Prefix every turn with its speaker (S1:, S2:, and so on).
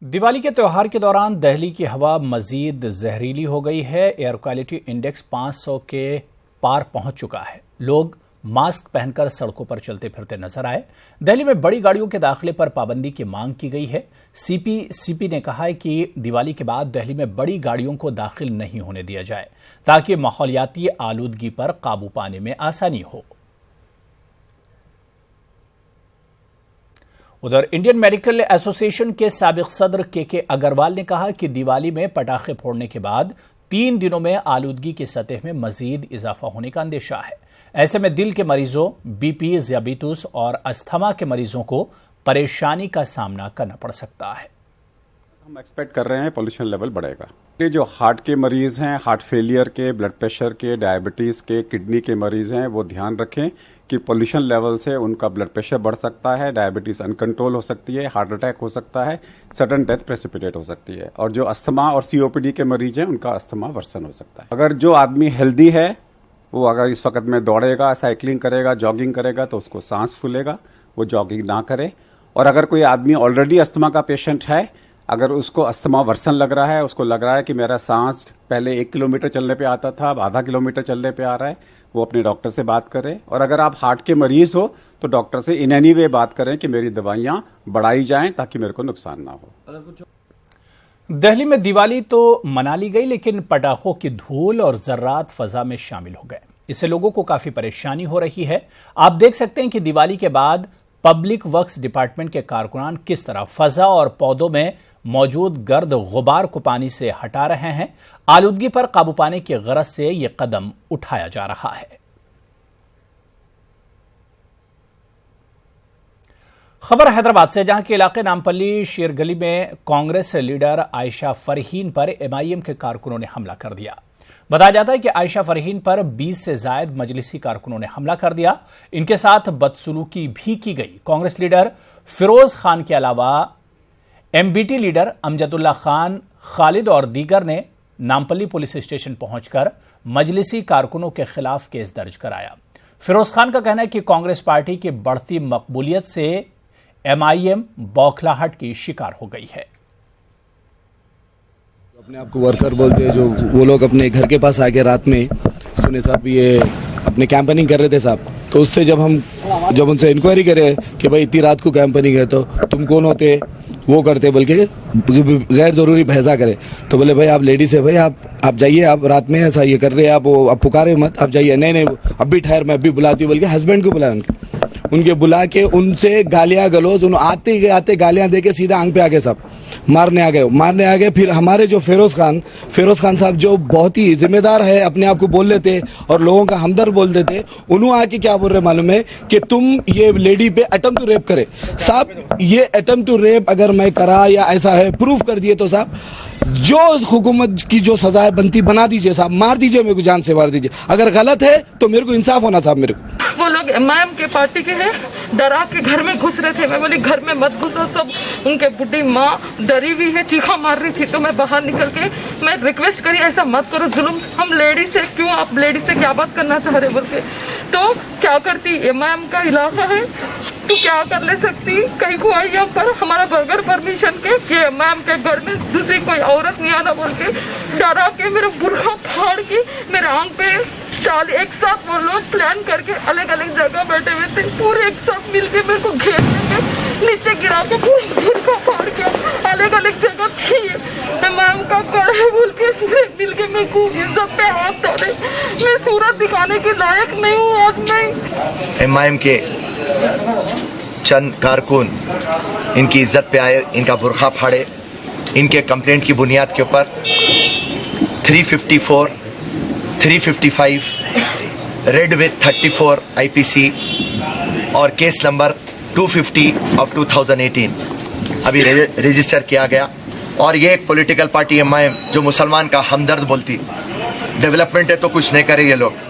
S1: दिवाली के त्योहार के दौरान दिल्ली की हवा मजीद जहरीली हो गई है। एयर क्वालिटी इंडेक्स 500 के पार पहुंच चुका है। लोग मास्क पहनकर सड़कों पर चलते फिरते नजर आए। दिल्ली में बड़ी गाड़ियों के दाखिले पर पाबंदी की मांग की गई है। सीपी ने कहा है कि दिवाली के बाद दिल्ली में बड़ी गाड़ियों को दाखिल नहीं होने दिया जाए ताकि माहौलियाती आलूदगी पर काबू पाने में आसानी हो। उधर इंडियन मेडिकल एसोसिएशन के साबिक सदर के अग्रवाल ने कहा कि दिवाली में पटाखे फोड़ने के बाद 3 दिनों में आलूदगी की सतह में मजीद इजाफा होने का अंदेशा है। ऐसे में दिल के मरीजों, बीपी, ज़ियाबितुस और अस्थमा के मरीजों को परेशानी का सामना करना पड़ सकता है।
S2: हम एक्सपेक्ट कर रहे हैं पोल्यूशन लेवल बढ़ेगा। ये जो हार्ट के मरीज हैं, हार्ट फेलियर के, ब्लड प्रेशर के, डायबिटीज के, किडनी के मरीज हैं, वो ध्यान रखें कि पोल्यूशन लेवल से उनका ब्लड प्रेशर बढ़ सकता है, डायबिटीज अनकंट्रोल हो सकती है, हार्ट अटैक हो सकता है, सडन डेथ प्रेसिपिटेट हो सकती है। और जो अस्थमा और सीओपीडी के मरीज हैं, उनका अस्थमा वर्सन हो सकता है। अगर जो आदमी हेल्दी है वो अगर इस वक्त में दौड़ेगा, साइकिलिंग करेगा, जॉगिंग करेगा तो उसको सांस फूलेगा, वो जॉगिंग ना करे। और अगर कोई आदमी ऑलरेडी अस्थमा का पेशेंट है, अगर उसको अस्थमा वर्सन लग रहा है, उसको लग रहा है कि मेरा सांस पहले 1 किलोमीटर चलने पे आता था, अब आधा किलोमीटर चलने पे आ रहा है, वो अपने डॉक्टर से बात करें। और अगर आप हार्ट के मरीज हो तो डॉक्टर से इन एनी वे बात करें कि मेरी दवाइयां बढ़ाई जाएं ताकि मेरे को नुकसान ना हो।
S1: दिल्ली में दिवाली तो मना ली गई, लेकिन पटाखों की धूल और जर्रात फजा में शामिल हो गए। इससे लोगों को काफी परेशानी हो रही है। आप देख सकते हैं कि दिवाली के बाद पब्लिक वर्क्स डिपार्टमेंट के कारकुनान किस तरह फजा और पौधों में मौजूद गर्द गुबार को पानी से हटा रहे हैं। आलूदगी पर काबू पाने की गरज से यह कदम उठाया जा रहा है। खबर हैदराबाद से, जहां के इलाके नामपल्ली शेरगली में कांग्रेस लीडर आयशा फरहीन पर एमआईएम के कारकुनों ने हमला कर दिया। बताया जाता है कि आयशा फरहीन पर 20 से ज्यादा मजलिसी कारकुनों ने हमला कर दिया। इनके साथ बदसलूकी भी की गई। कांग्रेस लीडर फिरोज खान के अलावा एमबीटी लीडर अमजदुल्ला खान, खालिद और दीगर ने नामपल्ली पुलिस स्टेशन पहुंचकर मजलिसी कारकुनों के खिलाफ केस दर्ज कराया। फिरोज खान का कहना है कि कांग्रेस पार्टी की बढ़ती मकबूलियत से एमआईएम बौखलाहट की शिकार हो गई है।
S3: अपने आप को वर्कर बोलते हैं, जो वो लोग अपने घर के पास आके रात में सुने साहब ये अपने कैंपेनिंग कर रहे थे साहब, तो उससे जब उनसे इंक्वायरी करे कि भाई इतनी रात को कैंपेनिंग है तो तुम कौन होते, वो करते बल्कि गैर जरूरी भैसा करे। तो बोले भाई आप लेडीज है, भाई आप जाइए, आप रात में ऐसा ये कर रहे हैं, आप पुकारे मत, आप जाइए। नहीं अब भी ठहर, मैं अभी बुलाती हूँ, बल्कि हस्बैंड को बुलाया उनके बुला के उनसे गालियां गलौज, आते गालियां दे के सीधा आंख पे आके सब मारने आ गए। फिर हमारे जो फिरोज खान साहब जो बहुत ही जिम्मेदार है, अपने आप को बोल लेते और लोगों का हमदर्द बोल देते, उन्होंने आके क्या बोल रहे मालूम है कि तुम ये लेडी पे अटेम्प्ट टू रेप करे। साहब ये अटेम्प्ट टू रेप अगर मैं करा या ऐसा है प्रूफ कर दिए तो साहब जो हुकूमत की जो सजाएं बनती बना दीजिए साहब, मार दीजिए, मेरे को जान से मार दीजिए। अगर गलत है तो मेरे को इंसाफ होना साहब। मेरे को
S4: वो लोग एमआईएम के पार्टी के हैं, डरा के घर में घुस रहे थे। मैं बोली घर में मत घुसो, सब उनके बुढ़ी माँ डरी हुई है, चीखा मार रही थी। तो मैं बाहर निकल के मैं रिक्वेस्ट करी ऐसा मत करो, जुल्म हम लेडीज से क्यों, आप लेडीज से क्या बात करना चाह रहे बोल के। तो क्या करती, एमआईएम का इलाका है तो क्या कर ले सकती, कहीं को आई यहाँ पर हमारा बगैर परमिशन के एमआईएम के घर में दूसरी कोई औरत नहीं आना बोल के डरा के मेरा बुर्खा फाड़ के मेरे आंख पे चाल एक साथ वो लोग प्लान करके अलग अलग जगह बैठे हुए थे, पूरे एक साथ मिलके मेरे को घेर के नीचे गिरा के पूरा बुर्खा फाड़ के अलग अलग जगह थी। एमआईएम का कड़ा है बोल के मिल के मेरे को इज्जत पे हाथ डाले। मैं सूरत दिखाने के लायक नहीं हूँ आज। मैं
S5: एमआईएम के चंद कारकुन इनकी इज्जत पे आए, इनका बुर्खा फाड़े, इनके कंप्लेंट की बुनियाद के ऊपर 354, 355 रेड विथ 34 आईपीसी और केस नंबर 250 ऑफ 2018 अभी रजिस्टर किया गया। और ये एक पॉलिटिकल पार्टी एमआईएम जो मुसलमान का हमदर्द बोलती, डेवलपमेंट है तो कुछ नहीं करे ये लोग।